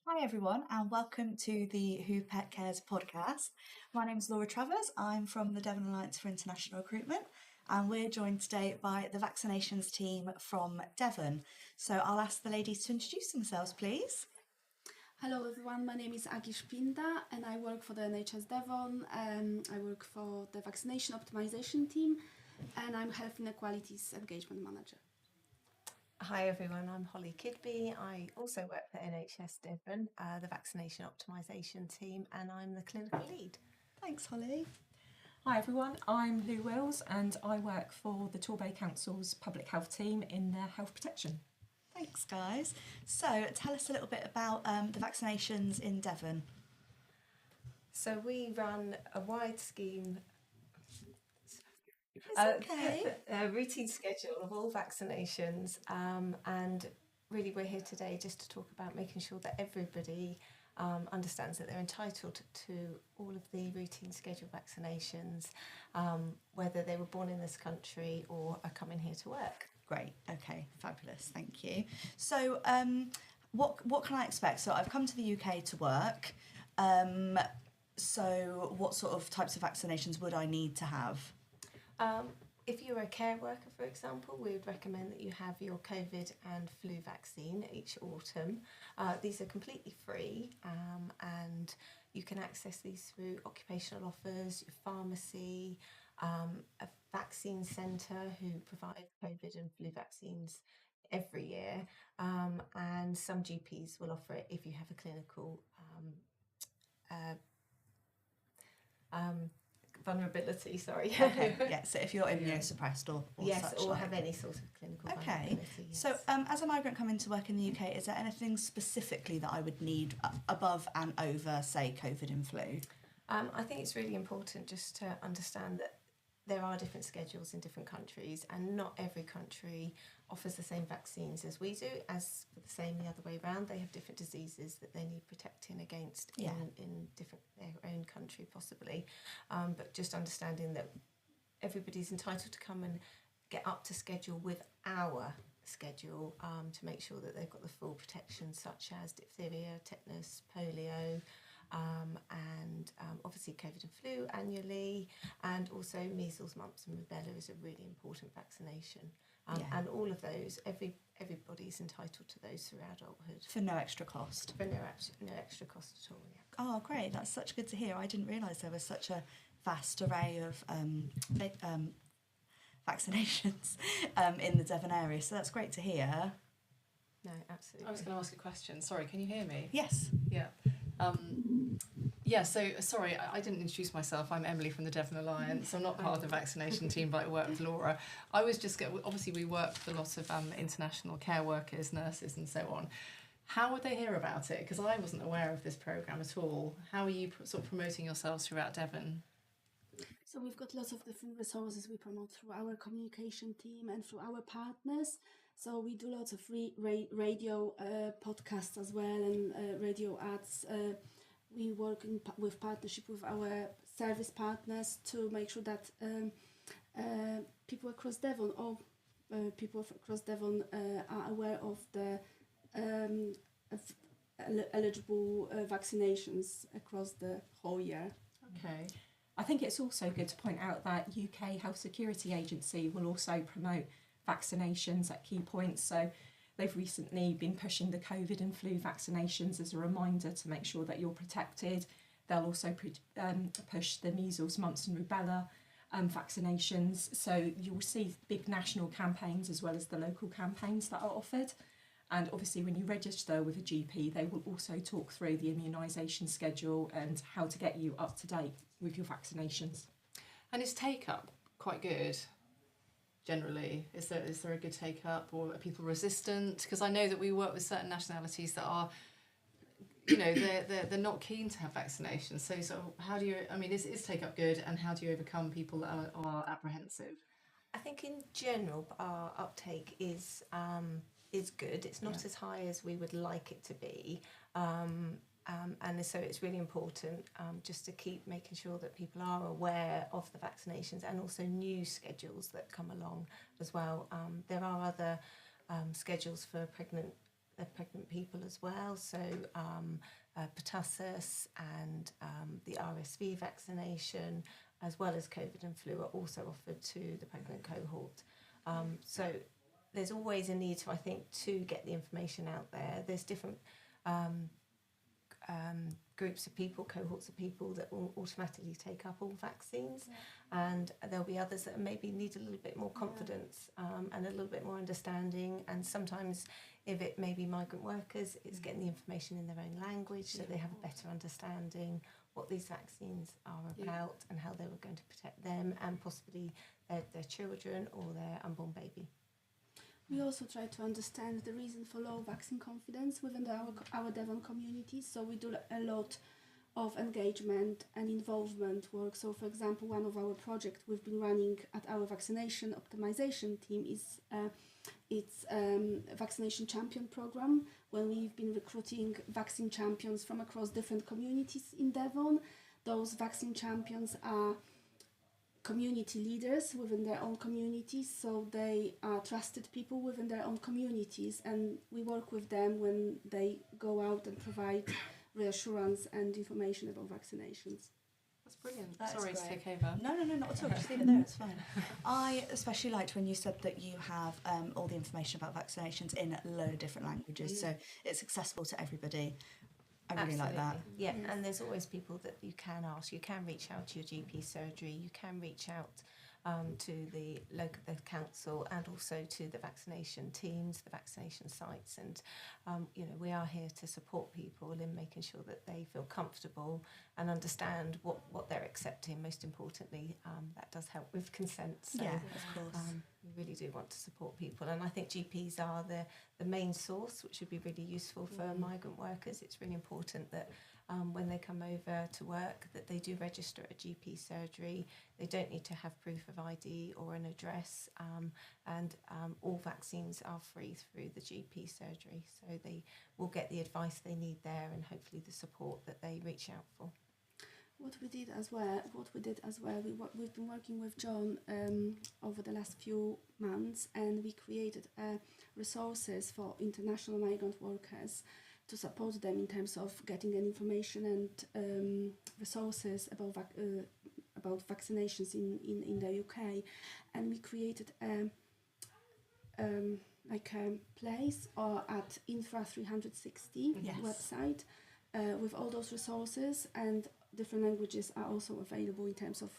Hi everyone, and welcome to the Who Pet Cares podcast. My name is Laura Travers. I'm from the Devon Alliance for International Recruitment, and we're joined today by the vaccinations team from Devon. So I'll ask the ladies to introduce themselves, please. Hello everyone, my name is Agi Szpinda and I work for the NHS Devon. I work for the vaccination optimization team and I'm Health Inequalities Engagement Manager. Hi everyone, I'm Holly Kidby. I also work for NHS Devon, the vaccination optimisation team, and I'm the clinical lead. Thanks, Holly. Hi everyone, I'm Lou Wills and I work for the Torbay Council's public health team in their health protection. Thanks, guys. So tell us a little bit about the vaccinations in Devon. So we run a wide scheme, It's okay. a routine schedule of all vaccinations, and really we're here today just to talk about making sure that everybody understands that they're entitled to all of the routine scheduled vaccinations, whether they were born in this country or are coming here to work. Great. Okay. Fabulous. Thank you. So, what can I expect? So, I've come to the UK to work. So, what sort of types of vaccinations would I need to have? If you're a care worker, for example, we would recommend that you have your COVID and flu vaccine each autumn. These are completely free, and you can access these through occupational offers, your pharmacy, a vaccine centre who provide COVID and flu vaccines every year, and some GPs will offer it if you have a clinical vulnerability, sorry. Okay, yeah, so if you're immunosuppressed or yes, such or like. have any sort of clinical Okay, vulnerability. Yes. so as a migrant coming to work in the UK, is there anything specifically that I would need above and over, say, COVID and flu? I think it's really important just to understand that there are different schedules in different countries, and not every country offers the same vaccines as we do. As for the same the other way around, they have different diseases that they need protecting against in different their own country possibly. But just understanding that everybody's entitled to come and get up to schedule with our schedule, to make sure that they've got the full protection, such as diphtheria, tetanus, polio, and obviously COVID and flu annually, and also measles, mumps and rubella is a really important vaccination. And all of those, everybody's entitled to those through adulthood. For no extra cost? For no extra cost at all, yeah. Oh, great, that's such good to hear. I didn't realise there was such a vast array of vaccinations in the Devon area, so that's great to hear. No, absolutely. I was going to ask a question. Sorry, can you hear me? Yes. Yeah. So sorry, I didn't introduce myself. I'm Emily from the Devon Alliance. I'm not part of the vaccination team, but I work with Laura. I was just, obviously we work with a lot of international care workers, nurses and so on. How would they hear about it? Because I wasn't aware of this programme at all. How are you sort of promoting yourselves throughout Devon? So we've got lots of different resources we promote through our communication team and through our partners. So we do lots of radio podcasts as well, and radio ads. We work with partnership with our service partners to make sure that people across Devon are aware of the eligible vaccinations across the whole year. Okay. I think it's also good to point out that UK Health Security Agency will also promote vaccinations at key points. So they've recently been pushing the COVID and flu vaccinations as a reminder to make sure that you're protected. They'll also push the measles, mumps and rubella vaccinations. So you'll see big national campaigns as well as the local campaigns that are offered. And obviously when you register with a GP, they will also talk through the immunisation schedule and how to get you up to date with your vaccinations. And is take-up quite good, generally? Is there a good take-up, or are people resistant? Because I know that we work with certain nationalities that are, they're not keen to have vaccinations. So how do you, is take-up good, and how do you overcome people that are apprehensive? I think in general our uptake is good. It's not as high as we would like it to be, and so it's really important just to keep making sure that people are aware of the vaccinations and also new schedules that come along as well. There are other schedules for pregnant pregnant people as well. So pertussis and the RSV vaccination, as well as COVID and flu, are also offered to the pregnant cohort. So there's always a need, I think, to get the information out there. There's different groups of people, cohorts of people that will automatically take up all vaccines, and there'll be others that maybe need a little bit more confidence and a little bit more understanding. And sometimes, if it may be migrant workers, it's getting the information in their own language so they have a better understanding what these vaccines are about and how they were going to protect them and possibly their children or their unborn baby. We also try to understand the reason for low vaccine confidence within our Devon community. So we do a lot of engagement and involvement work. So, for example, one of our projects we've been running at our vaccination optimization team is it's a vaccination champion program, where we've been recruiting vaccine champions from across different communities in Devon. Those vaccine champions are community leaders within their own communities, so they are trusted people within their own communities, and we work with them when they go out and provide reassurance and information about vaccinations. That's brilliant. That is Sorry to great. take over. No, not at all. Just leave it there. It's fine. I especially liked when you said that you have all the information about vaccinations in a load of different languages, so it's accessible to everybody. I really like that. Yeah, and there's always people that you can ask. You can reach out to your GP surgery. You can reach out to the local council and also to the vaccination teams, the vaccination sites, and we are here to support people in making sure that they feel comfortable and understand what they're accepting. Most importantly, that does help with consent. So, Yeah, of course. we really do want to support people, and I think GPs are the main source, which would be really useful for migrant workers. It's really important that when they come over to work, that they do register at a GP surgery. They don't need to have proof of ID or an address, and all vaccines are free through the GP surgery, so they will get the advice they need there and hopefully the support that they reach out for. What we did as well, we've been working with John over the last few months, and we created resources for international migrant workers to support them in terms of getting an information and resources about vaccinations in the UK, and we created a place at Infra 360 website with all those resources, and different languages are also available in terms of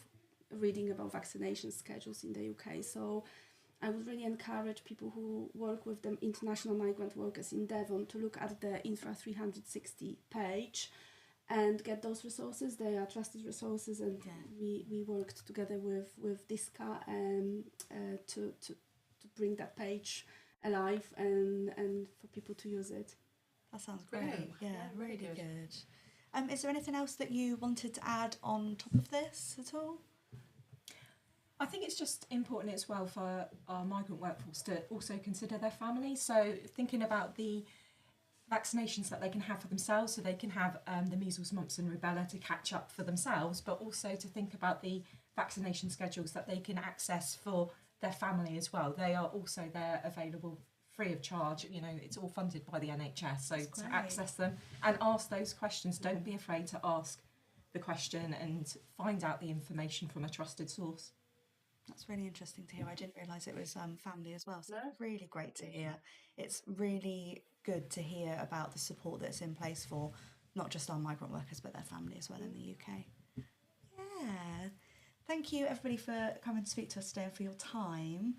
reading about vaccination schedules in the UK. So I would really encourage people who work with the international migrant workers in Devon to look at the Infra 360 page and get those resources. They are trusted resources, and we worked together with DISCA to bring that page alive and for people to use it. That sounds great. Brilliant. Yeah, really good. good. Is there anything else that you wanted to add on top of this at all? I think it's just important as well for our migrant workforce to also consider their families. So thinking about the vaccinations that they can have for themselves, so they can have the measles, mumps and rubella to catch up for themselves, but also to think about the vaccination schedules that they can access for their family as well. They are also there available free of charge. It's all funded by the NHS, so to access them and ask those questions. Don't be afraid to ask the question and find out the information from a trusted source. That's really interesting to hear. I didn't realise it was family as well, so No. really great to hear. It's really good to hear about the support that's in place for not just our migrant workers but their family as well in the UK. Yeah. Thank you everybody for coming to speak to us today and for your time.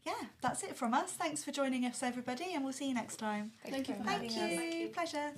Yeah, that's it from us. Thanks for joining us everybody, and we'll see you next time. Thank you for Thank having us. you. Pleasure.